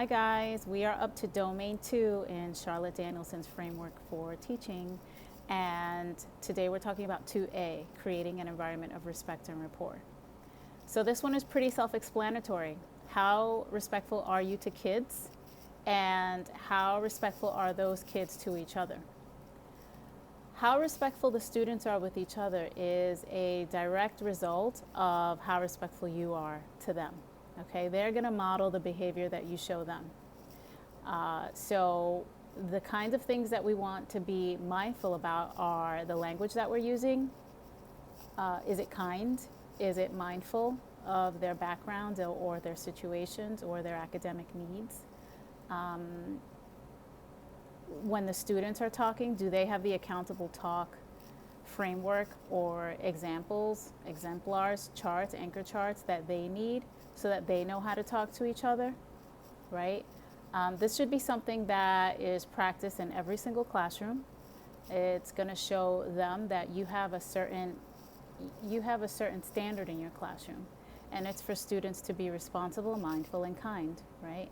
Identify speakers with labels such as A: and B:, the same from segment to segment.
A: Hi guys, we are up to Domain 2 in Charlotte Danielson's framework for teaching, and today we're talking about 2A, creating an environment of respect and rapport. So this one is pretty self-explanatory. How respectful are you to kids, and how respectful are those kids to each other? How respectful the students are with each other is a direct result of how respectful you are to them. Okay, they're going to model the behavior that you show them. So the kinds of things that we want to be mindful about are the language that we're using. Is it kind? Is it mindful of their background or their situations or their academic needs? When the students are talking, do they have the accountable talk framework or examples, exemplars, charts, anchor charts that they need so that they know how to talk to each other, right? This should be something that is practiced in every single classroom. It's going to show them that you have a certain standard in your classroom, and it's for students to be responsible, mindful, and kind, right?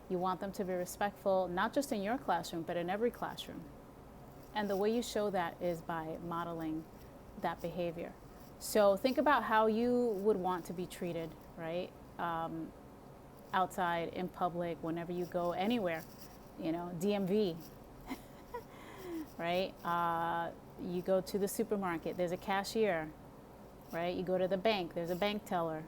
A: You want them to be respectful, not just in your classroom, but in every classroom. And the way you show that is by modeling that behavior. So think about how you would want to be treated, right? Outside, in public, whenever you go anywhere, DMV, right? You go to the supermarket, there's a cashier, right? You go to the bank, there's a bank teller,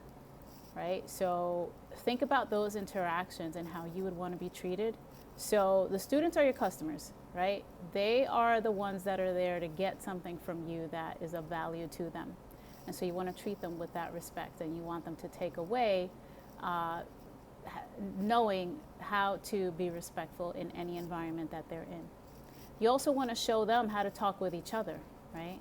A: right? So think about those interactions and how you would want to be treated. So the students are your customers, right? They are the ones that are there to get something from you that is of value to them. And so you want to treat them with that respect, and you want them to take away knowing how to be respectful in any environment that they're in. You also want to show them how to talk with each other, right?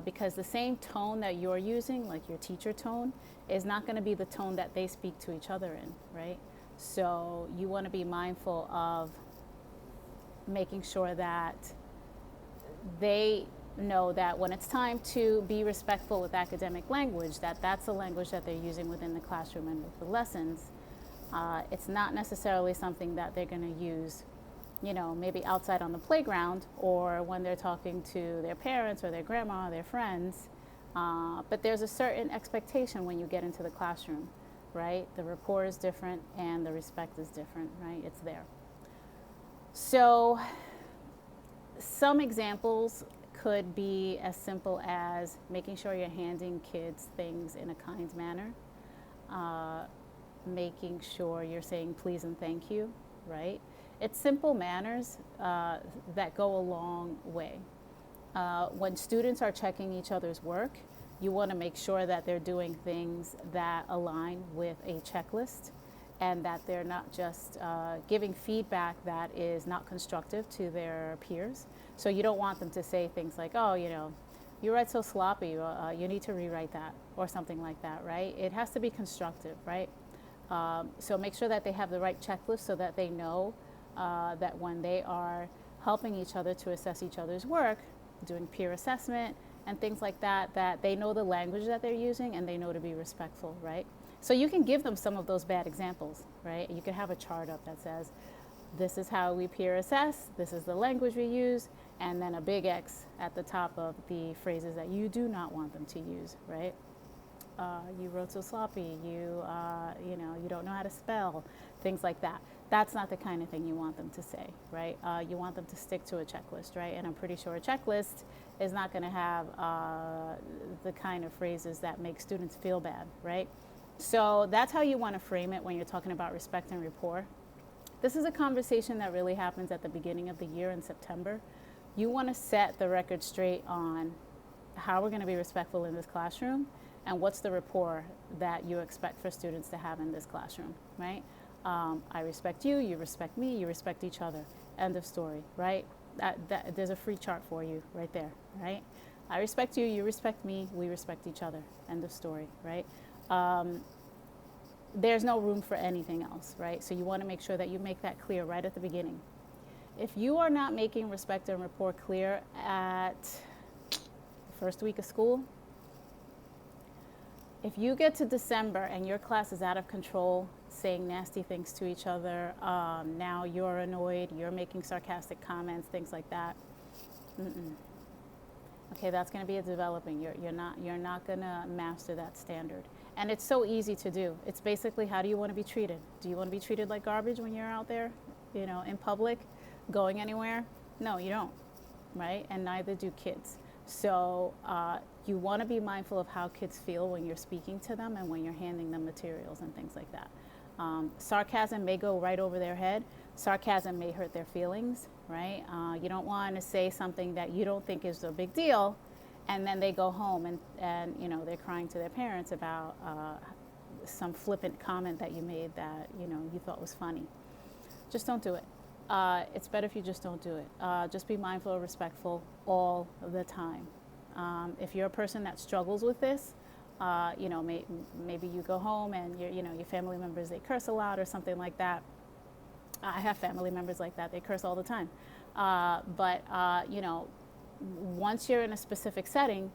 A: Because the same tone that you're using, like your teacher tone, is not going to be the tone that they speak to each other in, right? So you want to be mindful of making sure that they know that when it's time to be respectful with academic language, that's the language that they're using within the classroom and with the lessons. It's not necessarily something that they're going to use, maybe outside on the playground or when they're talking to their parents or their grandma or their friends. But there's a certain expectation when you get into the classroom, right? The rapport is different and the respect is different, right? It's there. So some examples could be as simple as making sure you're handing kids things in a kind manner, making sure you're saying please and thank you, right? It's simple manners that go a long way. When students are checking each other's work, you want to make sure that they're doing things that align with a checklist and that they're not just giving feedback that is not constructive to their peers. So you don't want them to say things like, oh, you write so sloppy, you need to rewrite that, or something like that, right? It has to be constructive, right? So make sure that they have the right checklist so that they know that when they are helping each other to assess each other's work, doing peer assessment and things like that, that they know the language that they're using and they know to be respectful, right? So you can give them some of those bad examples, right? You can have a chart up that says, this is how we peer assess, this is the language we use, and then a big X at the top of the phrases that you do not want them to use, right? You wrote so sloppy, you don't know how to spell, things like that. That's not the kind of thing you want them to say, right? You want them to stick to a checklist, right? And I'm pretty sure a checklist is not going to have the kind of phrases that make students feel bad, right? So that's how you want to frame it when you're talking about respect and rapport. This is a conversation that really happens at the beginning of the year in September. You want to set the record straight on how we're going to be respectful in this classroom and what's the rapport that you expect for students to have in this classroom, right? I respect you, you respect me, you respect each other. End of story, right? There's a free chart for you right there, right? I respect you, you respect me, we respect each other. End of story, right? There's no room for anything else, right? So you want to make sure that you make that clear right at the beginning. If you are not making respect and rapport clear at the first week of school, if you get to December and your class is out of control, saying nasty things to each other. Now you're annoyed, you're making sarcastic comments, things like that. Mm-mm. Okay, that's going to be a developing. You're not going to master that standard. And it's so easy to do. It's basically, how do you want to be treated? Do you want to be treated like garbage when you're out there, in public, going anywhere? No, you don't, right? And neither do kids. So you want to be mindful of how kids feel when you're speaking to them and when you're handing them materials and things like that. Sarcasm may go right over their head. Sarcasm may hurt their feelings, right? You don't want to say something that you don't think is a big deal, and then they go home and they're crying to their parents about some flippant comment that you made that you thought was funny. Just don't do it. It's better if you just don't do it. Just be mindful and respectful all the time. If you're a person that struggles with this, maybe you go home and your family members, they curse a lot or something like that. I have family members like that. They curse all the time. But once you're in a specific setting,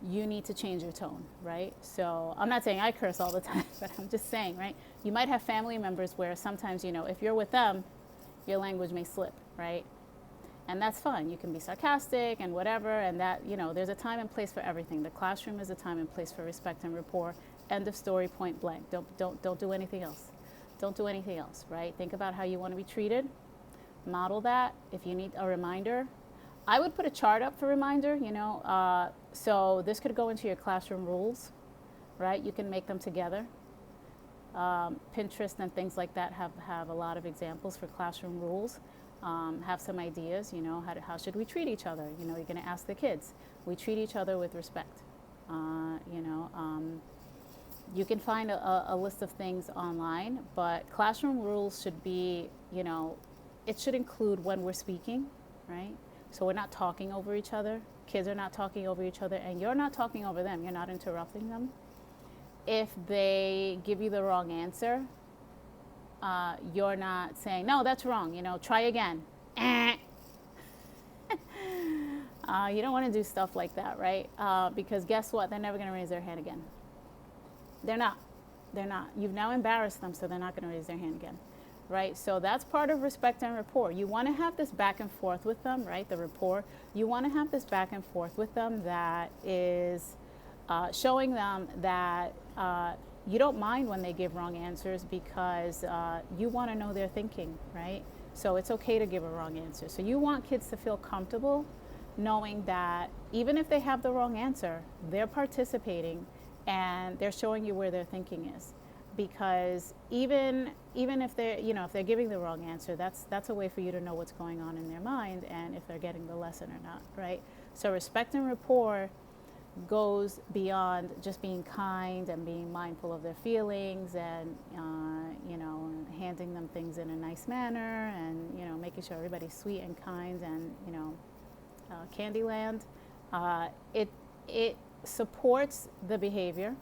A: you need to change your tone, right? So I'm not saying I curse all the time, but I'm just saying, right? You might have family members where sometimes, if you're with them, your language may slip, right? And that's fine. You can be sarcastic and whatever, and that, there's a time and place for everything. The classroom is a time and place for respect and rapport. End of story, point blank. Don't do anything else. Don't do anything else, right? Think about how you want to be treated. Model that. If you need a reminder, I would put a chart up for reminder, so this could go into your classroom rules, right? You can make them together. Pinterest and things like that have a lot of examples for classroom rules. Have some ideas, how should we treat each other? You're going to ask the kids. We treat each other with respect. You can find a list of things online, but classroom rules should be, it should include when we're speaking, right? So we're not talking over each other. Kids are not talking over each other, and you're not talking over them. You're not interrupting them. If they give you the wrong answer, you're not saying, no, that's wrong, try again. You don't want to do stuff like that, right? Because guess what? They're never going to raise their hand again. They're not. You've now embarrassed them, so they're not going to raise their hand again, right? So that's part of respect and rapport. You want to have this back and forth with them, right? The rapport. You want to have this back and forth with them that is showing them that you don't mind when they give wrong answers because you want to know their thinking, right? So it's okay to give a wrong answer. So you want kids to feel comfortable knowing that even if they have the wrong answer, they're participating and they're showing you where their thinking is. Because even if they're, if they're giving the wrong answer, that's a way for you to know what's going on in their mind and if they're getting the lesson or not, right? So respect and rapport goes beyond just being kind and being mindful of their feelings and handing them things in a nice manner and making sure everybody's sweet and kind and Candyland. It supports the behavior,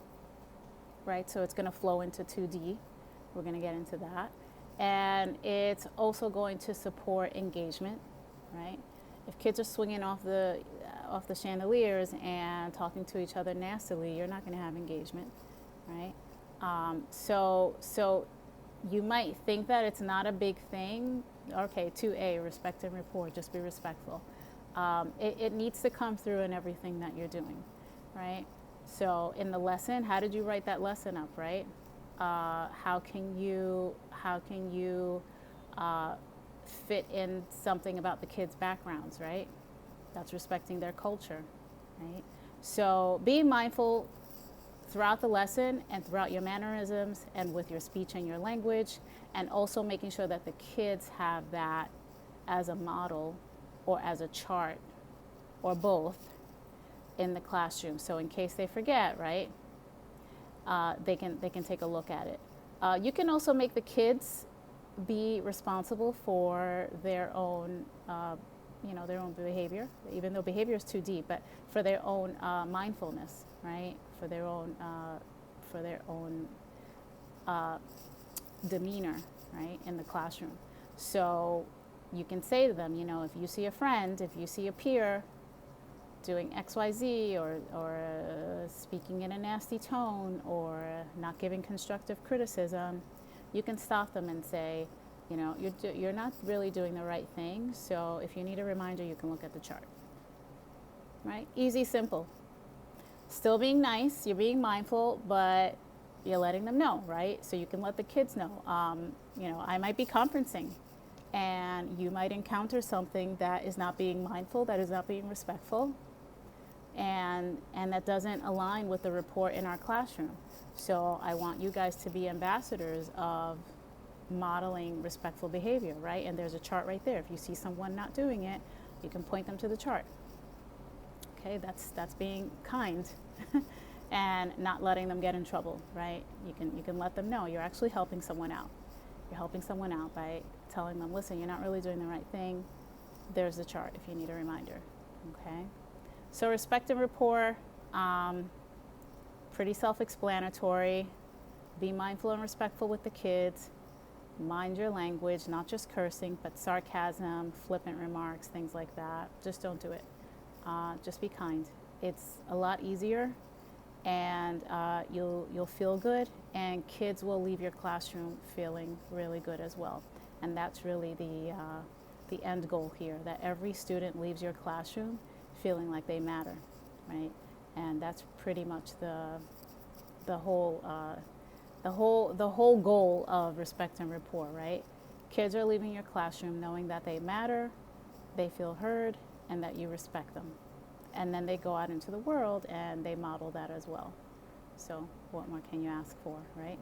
A: right? So it's going to flow into 2D. We're going to get into that, and it's also going to support engagement, right? If kids are swinging off the chandeliers and talking to each other nastily, you're not going to have engagement, right? So you might think that it's not a big thing. Okay, 2A, respect and rapport, just be respectful. It needs to come through in everything that you're doing, right? So in the lesson, how did you write that lesson up, right? How can you fit in something about the kids' backgrounds, right? That's respecting their culture, right? So being mindful throughout the lesson and throughout your mannerisms and with your speech and your language, and also making sure that the kids have that as a model or as a chart or both in the classroom. So in case they forget, right, they can take a look at it. You can also make the kids be responsible for their own their own behavior, even though behavior is too deep, but for their own mindfulness, right? For their own demeanor, right, in the classroom. So you can say to them, if you see a friend, if you see a peer doing XYZ or speaking in a nasty tone or not giving constructive criticism, you can stop them and say, you know, you're not really doing the right thing. So if you need a reminder, you can look at the chart. Right? Easy, simple. Still being nice, you're being mindful, but you're letting them know, right? So you can let the kids know. You know, I might be conferencing, and you might encounter something that is not being mindful, that is not being respectful, and that doesn't align with the report in our classroom. So I want you guys to be ambassadors of modeling respectful behavior, right? And there's a chart right there. If you see someone not doing it, you can point them to the chart. Okay, that's being kind and not letting them get in trouble, right? You can let them know you're actually helping someone out. You're helping someone out by telling them, listen, you're not really doing the right thing. There's the chart if you need a reminder. Okay, so respect and rapport, pretty self-explanatory. Be mindful and respectful with the kids. Mind your language, not just cursing, but sarcasm, flippant remarks, things like that. Just don't do it. Just be kind. It's a lot easier, and you'll feel good, and kids will leave your classroom feeling really good as well. And that's really the end goal here, that every student leaves your classroom feeling like they matter, right? And that's pretty much the whole goal of respect and rapport, right? Kids are leaving your classroom knowing that they matter, they feel heard, and that you respect them. And then they go out into the world and they model that as well. So what more can you ask for, right?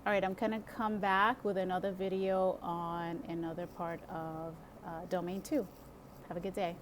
A: All right, I'm gonna come back with another video on another part of Domain 2. Have a good day.